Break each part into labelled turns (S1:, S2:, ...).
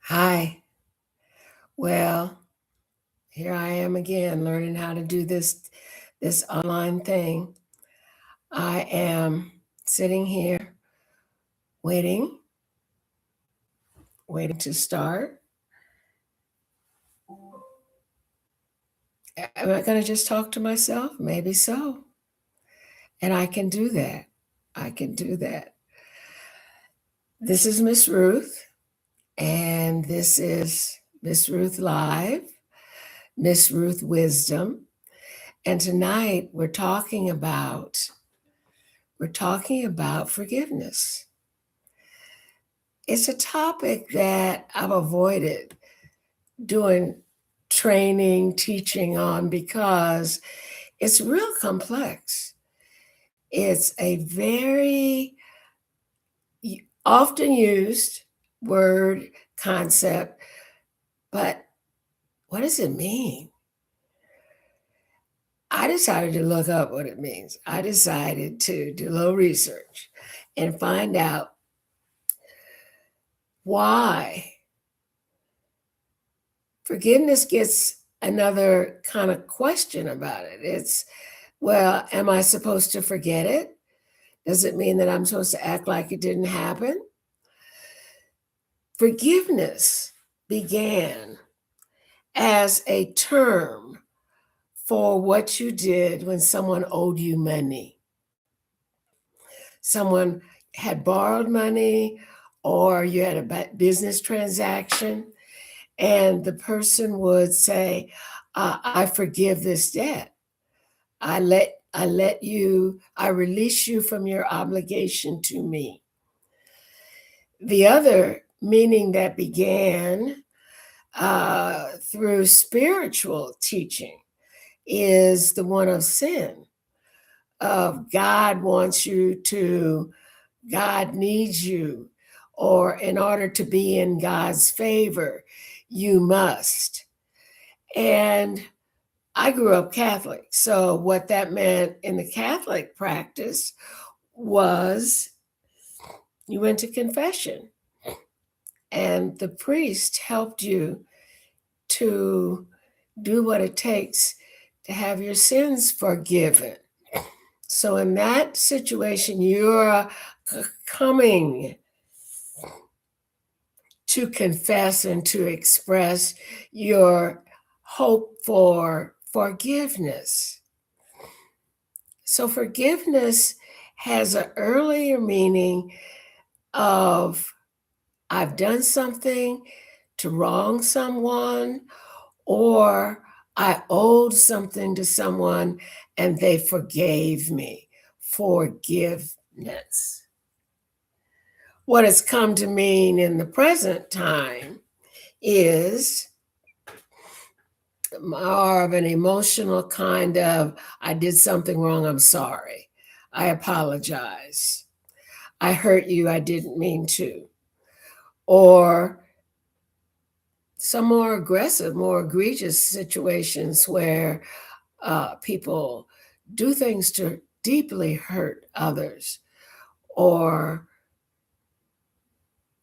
S1: Hi. Well, here I am again learning how to do this online thing. I am sitting here waiting, waiting to start. Am I going to just talk to myself? Maybe so. And I can do that. I can do that. This is Miss Ruth, and this is Miss Ruth Live, Miss Ruth Wisdom. And tonight we're talking about forgiveness. It's a topic that I've avoided doing training, teaching on because it's real complex. It's a very often used word, concept, but what does it mean? I decided to look up what it means. I decided to do a little research and find out why forgiveness gets another kind of question about it. It's, well, am I supposed to forget it? Does it mean that I'm supposed to act like it didn't happen? Forgiveness began as a term for what you did when someone owed you money. Someone had borrowed money, or you had a business transaction, and the person would say, I forgive this debt. I release you from your obligation to me. The other meaning that began through spiritual teaching is the one of sin, of God needs you, or in order to be in God's favor, you must. And I grew up Catholic. So what that meant in the Catholic practice was you went to confession and the priest helped you to do what it takes to have your sins forgiven. So in that situation, you're coming to confess and to express your hope for forgiveness. So forgiveness has an earlier meaning of I've done something to wrong someone, or I owed something to someone and they forgave me. Forgiveness. What it's come to mean in the present time is more of an emotional kind of, I did something wrong, I'm sorry. I apologize. I hurt you, I didn't mean to. Or some more aggressive, more egregious situations where people do things to deeply hurt others or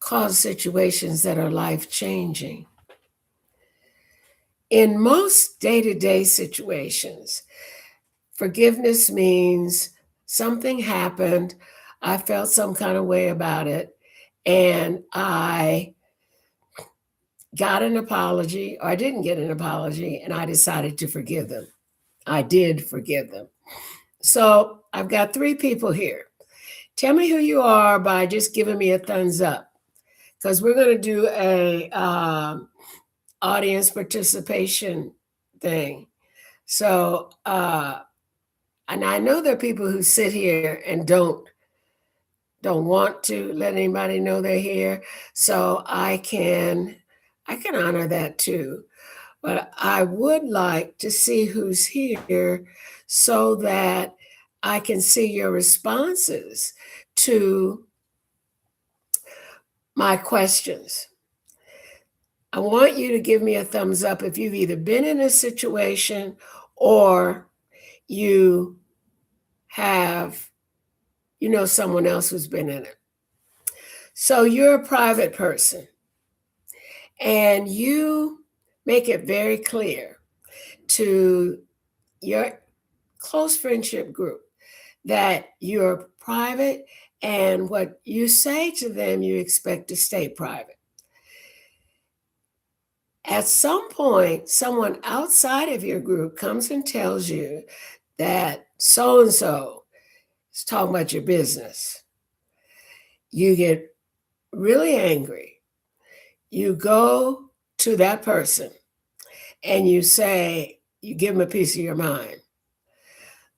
S1: cause situations that are life-changing. In most day-to-day situations, forgiveness means something happened, I felt some kind of way about it, and I got an apology, or I didn't get an apology, and I decided to forgive them. I did forgive them. So I've got 3 people here. Tell me who you are by just giving me a thumbs up, because we're going to do a audience participation thing. So, and I know there are people who sit here and don't want to let anybody know they're here. So I can honor that too. But I would like to see who's here so that I can see your responses to my questions. I want you to give me a thumbs up if you've either been in a situation or you have, someone else who's been in it. So you're a private person and you make it very clear to your close friendship group that you're private and what you say to them you expect to stay private. At some point, someone outside of your group comes and tells you that so and so is talking about your business. You get really angry. You go to that person and you say, you give them a piece of your mind.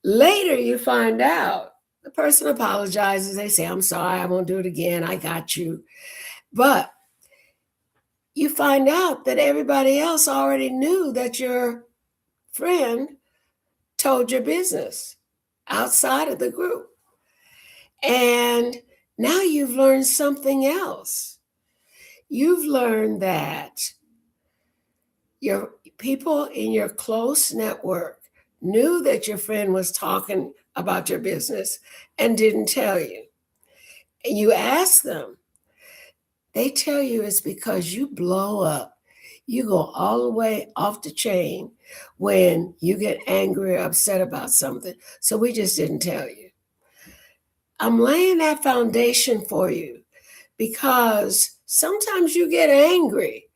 S1: Later, you find out the person apologizes. They say, I'm sorry, I won't do it again. I got you. But you find out that everybody else already knew that your friend told your business outside of the group. And now you've learned something else. You've learned that your people in your close network knew that your friend was talking about your business and didn't tell you. And you ask them, they tell you it's because you blow up. You go all the way off the chain when you get angry or upset about something. So we just didn't tell you. I'm laying that foundation for you because sometimes you get angry,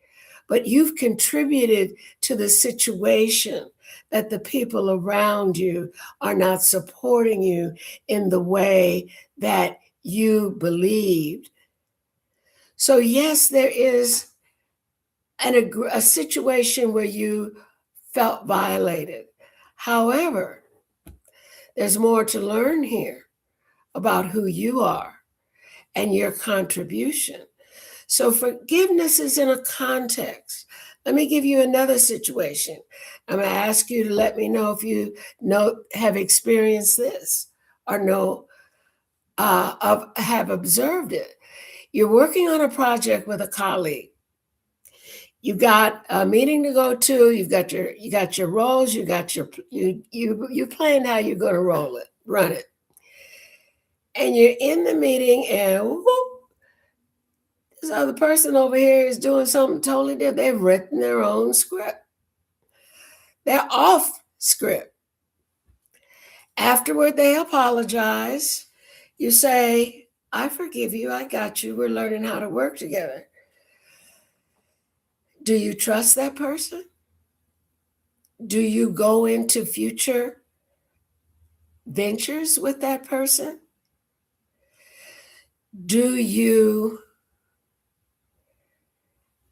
S1: but you've contributed to the situation that the people around you are not supporting you in the way that you believed. So, yes, there is a situation where you felt violated. However, there's more to learn here about who you are and your contribution. So forgiveness is in a context. Let me give you another situation. I'm going to ask you to let me know if you have experienced this or have observed it. You're working on a project with a colleague. You've got a meeting to go to. You got your roles. You planned how you're going to run it, and you're in the meeting, and whoop, this other person over here is doing something totally different. They've written their own script. They're off script. Afterward, they apologize. You say, I forgive you. I got you. We're learning how to work together. Do you trust that person? Do you go into future ventures with that person? Do you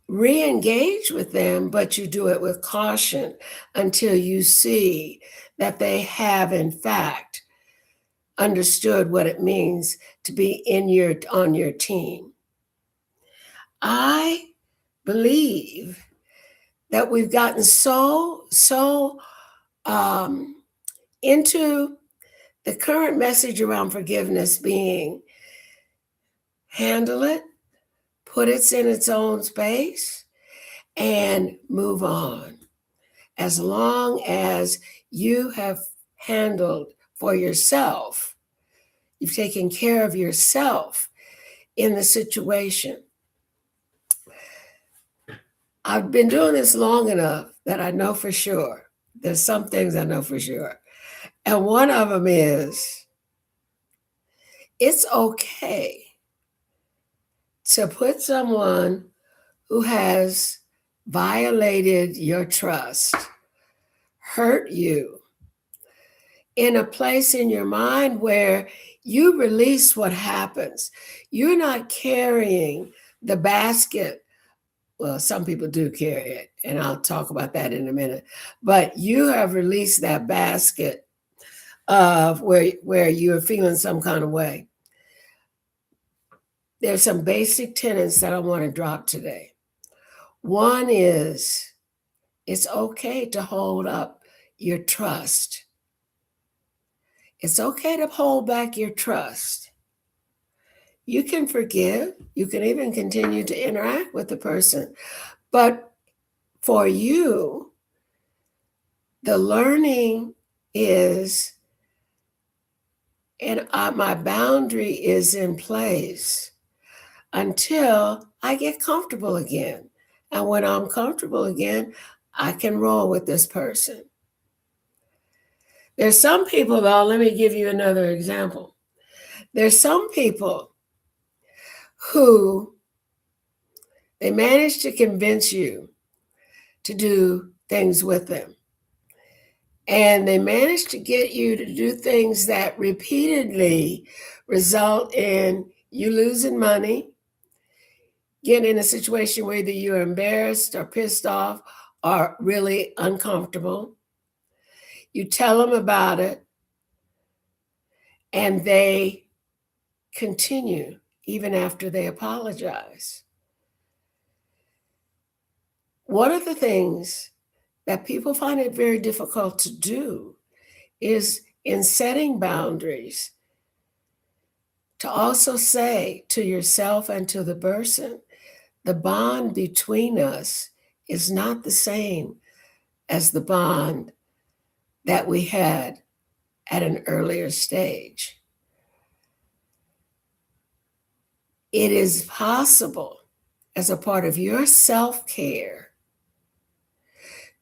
S1: re-engage with them, but you do it with caution until you see that they have, in fact, understood what it means to be on your team? I believe that we've gotten so into the current message around forgiveness being handle it, put it in its own space, and move on. As long as you have handled for yourself, you've taken care of yourself in the situation. I've been doing this long enough that I know for sure. There's some things I know for sure. And one of them is it's okay to put someone who has violated your trust, hurt you, in a place in your mind where you release what happens. You're not carrying the basket. Well, some people do carry it, and I'll talk about that in a minute. But you have released that basket of where you're feeling some kind of way. There's some basic tenets that I want to drop today. One is it's okay to hold up your trust. It's okay to hold back your trust. You can forgive. You can even continue to interact with the person. But for you, the learning is, and my boundary is in place until I get comfortable again. And when I'm comfortable again, I can roll with this person. There's some people, though, let me give you another example. There's some people who they manage to convince you to do things with them. And they manage to get you to do things that repeatedly result in you losing money, getting in a situation where either you're embarrassed or pissed off or really uncomfortable. You tell them about it, and they continue even after they apologize. One of the things that people find it very difficult to do is in setting boundaries to also say to yourself and to the person, the bond between us is not the same as the bond that we had at an earlier stage. It is possible, as a part of your self-care,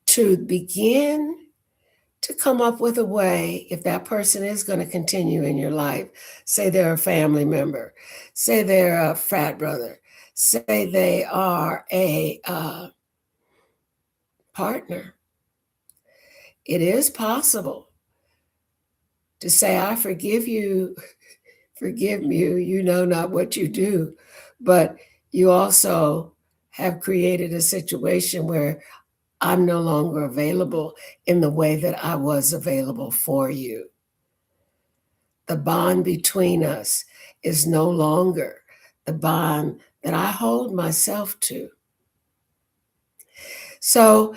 S1: to begin to come up with a way, if that person is going to continue in your life, say they're a family member, say they're a frat brother, say they are a partner, it is possible to say, I forgive you, you know not what you do, but you also have created a situation where I'm no longer available in the way that I was available for you. The bond between us is no longer the bond that I hold myself to. So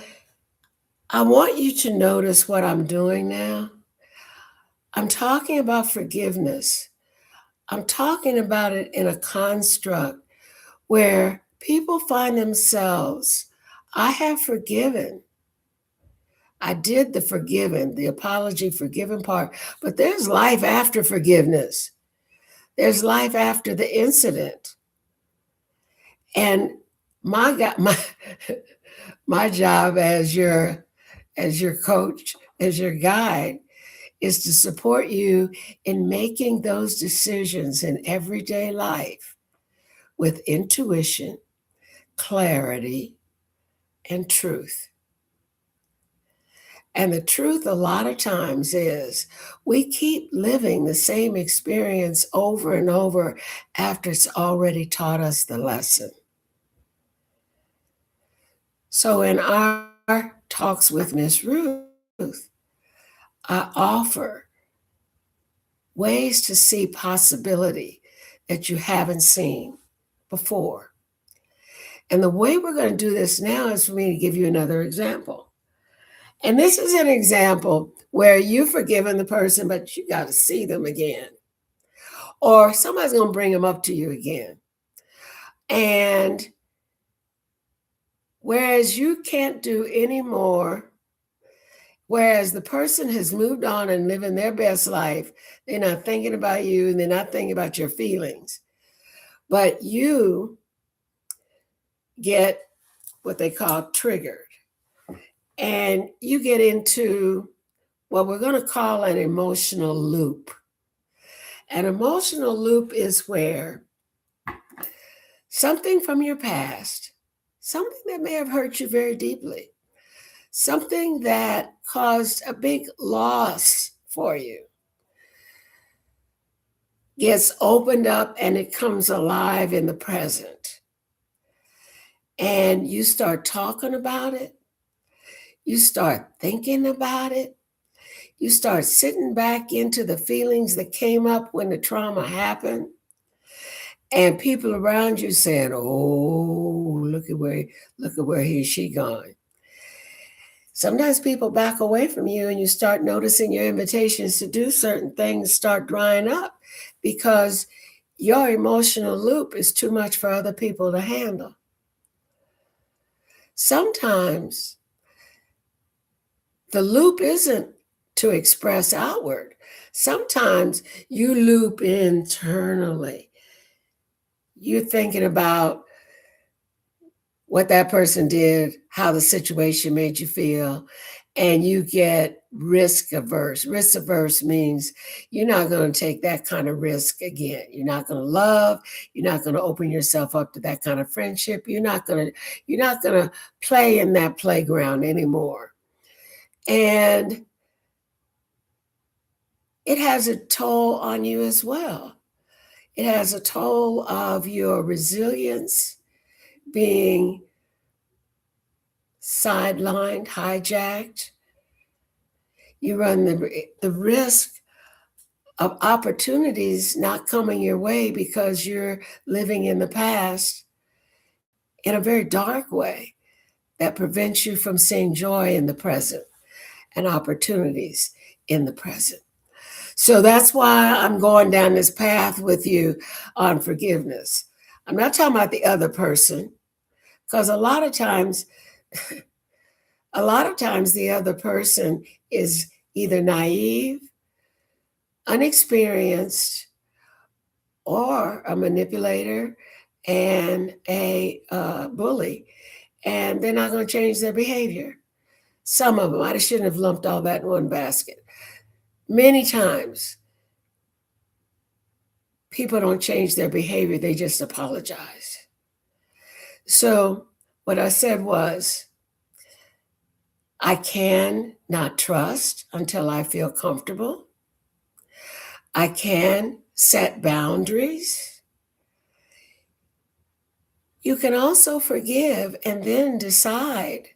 S1: I want you to notice what I'm doing now. I'm talking about forgiveness. I'm talking about it in a construct where people find themselves, I have forgiven. I did the forgiven, the apology, forgiven part, but there's life after forgiveness. There's life after the incident. And my my job as your coach, as your guide, is to support you in making those decisions in everyday life with intuition, clarity, and truth. And the truth, a lot of times, is we keep living the same experience over and over after it's already taught us the lesson. So, in our talks with Miss Ruth, I offer ways to see possibility that you haven't seen before. And the way we're going to do this now is for me to give you another example. And this is an example where you've forgiven the person, but you got to see them again. Or somebody's going to bring them up to you again. And whereas you can't do any more, whereas the person has moved on and living their best life, they're not thinking about you and they're not thinking about your feelings. But you get what they call triggered. And you get into what we're going to call an emotional loop. An emotional loop is where something from your past, something that may have hurt you very deeply, something that caused a big loss for you, gets opened up and it comes alive in the present. And you start talking about it. You start thinking about it. You start sitting back into the feelings that came up when the trauma happened. And people around you saying, oh, look at where he or she gone. Sometimes people back away from you and you start noticing your invitations to do certain things start drying up because your emotional loop is too much for other people to handle. Sometimes the loop isn't to express outward. Sometimes you loop internally. You're thinking about what that person did, how the situation made you feel, and you get risk averse. Risk averse means you're not going to take that kind of risk again. You're not going to love, you're not going to open yourself up to that kind of friendship. You're not going to play in that playground anymore. And it has a toll on you as well. It has a toll of your resilience being sidelined, hijacked. You run the risk of opportunities not coming your way because you're living in the past in a very dark way that prevents you from seeing joy in the present and opportunities in the present. So that's why I'm going down this path with you on forgiveness. I'm not talking about the other person, because a lot of times the other person is either naive, unexperienced, or a manipulator and a bully, and they're not going to change their behavior. Some of them, I shouldn't have lumped all that in one basket. Many times, people don't change their behavior, they just apologize. So, what I said was, I can not trust until I feel comfortable. I can set boundaries. You can also forgive and then decide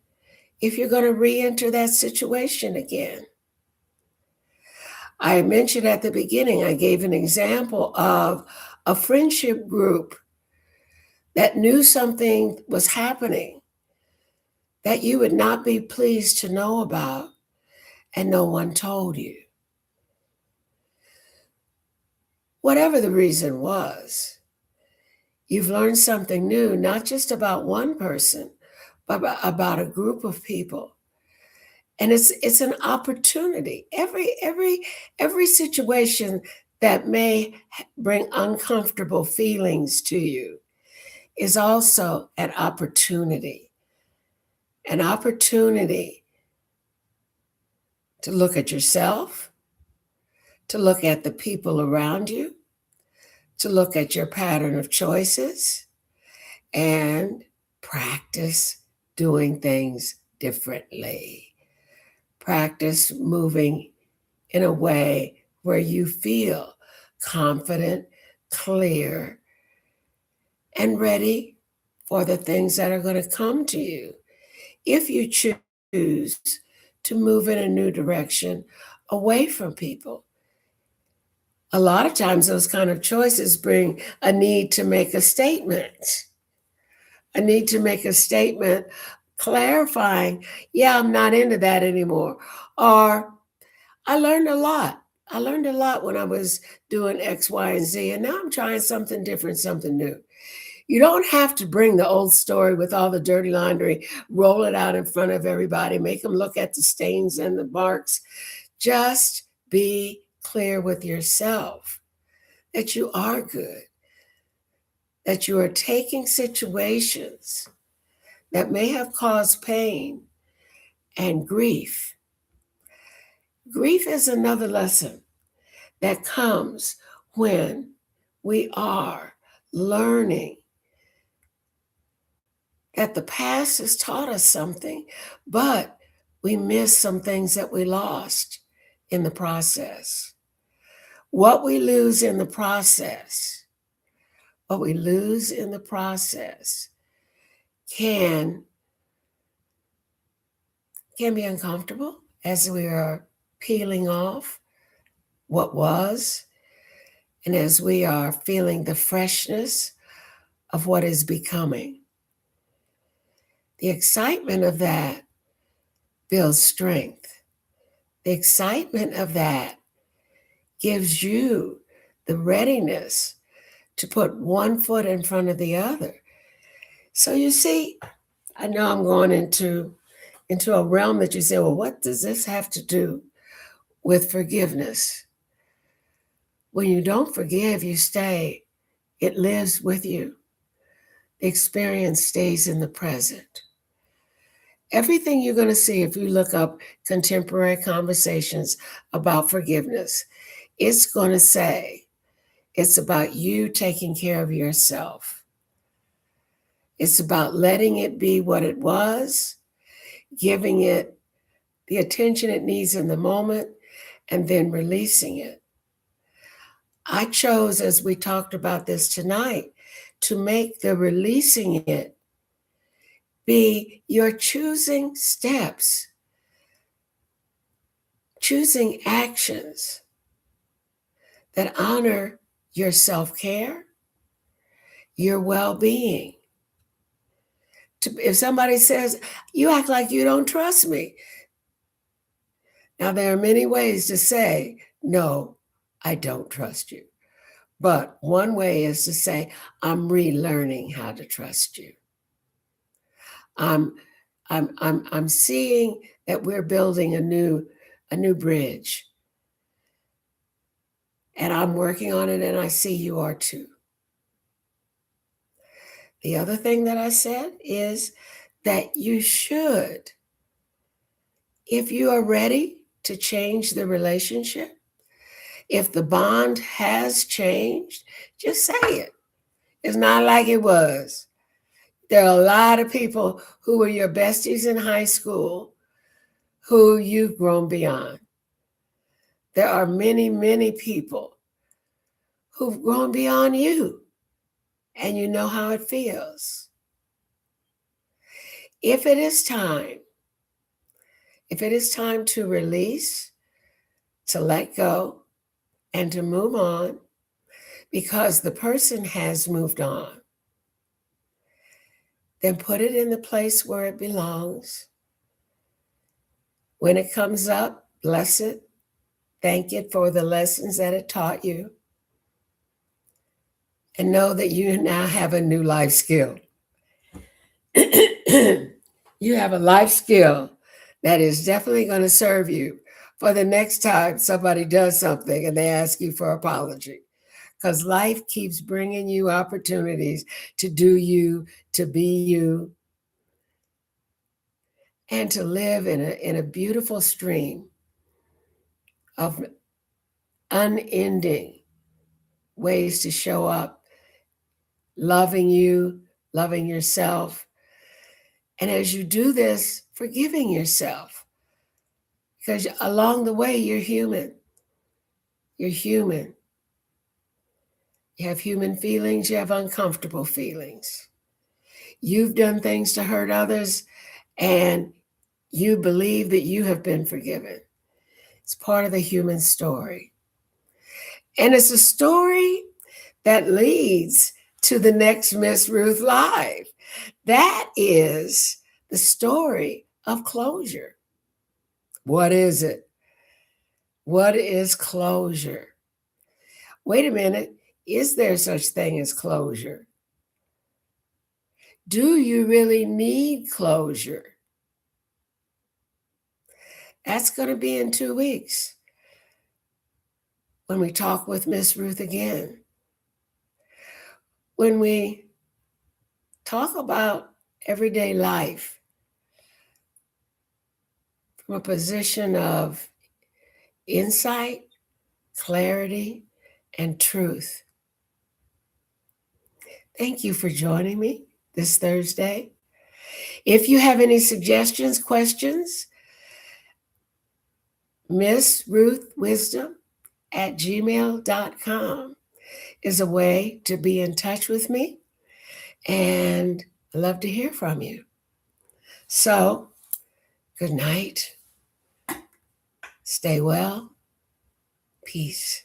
S1: if you're going to re enter that situation again. I mentioned at the beginning, I gave an example of a friendship group that knew something was happening that you would not be pleased to know about, and no one told you. Whatever the reason was, you've learned something new, not just about one person, but about a group of people. And it's an opportunity. Every situation that may bring uncomfortable feelings to you is also an opportunity. An opportunity to look at yourself, to look at the people around you, to look at your pattern of choices, and practice doing things differently. Practice moving in a way where you feel confident, clear, and ready for the things that are going to come to you. If you choose to move in a new direction away from people, a lot of times those kind of choices bring a need to make a statement, clarifying, yeah, I'm not into that anymore. Or I learned a lot. I learned a lot when I was doing X, Y, and Z, and now I'm trying something different, something new. You don't have to bring the old story with all the dirty laundry, roll it out in front of everybody, make them look at the stains and the marks. Just be clear with yourself that you are good, that you are taking situations that may have caused pain and grief. Grief is another lesson that comes when we are learning that the past has taught us something, but we miss some things that we lost in the process. What we lose in the process, what we lose in the process can be uncomfortable as we are peeling off what was, and as we are feeling the freshness of what is becoming. The excitement of that builds strength. The excitement of that gives you the readiness to put one foot in front of the other. So you see, I know I'm going into a realm that you say, well, what does this have to do with forgiveness? When you don't forgive, you stay. It lives with you. the experience stays in the present. Everything you're going to see if you look up contemporary conversations about forgiveness, it's going to say it's about you taking care of yourself. It's about letting it be what it was, giving it the attention it needs in the moment, and then releasing it. I chose, as we talked about this tonight, to make the releasing it be your choosing steps, choosing actions that honor your self-care, your well-being. If somebody says, you act like you don't trust me. Now, there are many ways to say, no, I don't trust you. But one way is to say, I'm relearning how to trust you. I'm seeing that we're building a new bridge. And I'm working on it, and I see you are too. The other thing that I said is that you should, if you are ready to change the relationship, if the bond has changed, just say it. It's not like it was. There are a lot of people who were your besties in high school who you've grown beyond. There are many, many people who've grown beyond you, and you know how it feels. If it is time to release, to let go, and to move on, because the person has moved on, then put it in the place where it belongs. When it comes up, bless it. Thank it for the lessons that it taught you. And know that you now have a new life skill. You have a life skill that is definitely going to serve you for the next time somebody does something and they ask you for apology. Because life keeps bringing you opportunities to do you, to be you, and to live in a beautiful stream of unending ways to show up, loving you, loving yourself. And as you do this, forgiving yourself. Because along the way, you're human. You're human. You have human feelings, you have uncomfortable feelings. You've done things to hurt others, and you believe that you have been forgiven. It's part of the human story. And it's a story that leads to the next Miss Ruth Live. That is the story of closure. What is it? What is closure? Wait a minute. Is there such thing as closure? Do you really need closure? That's going to be in 2 weeks when we talk with Miss Ruth again. When we talk about everyday life from a position of insight, clarity, and truth. Thank you for joining me this Thursday. If you have any suggestions, questions, missruthwisdom@gmail.com is a way to be in touch with me, and I love to hear from you. So, good night. Stay well. Peace.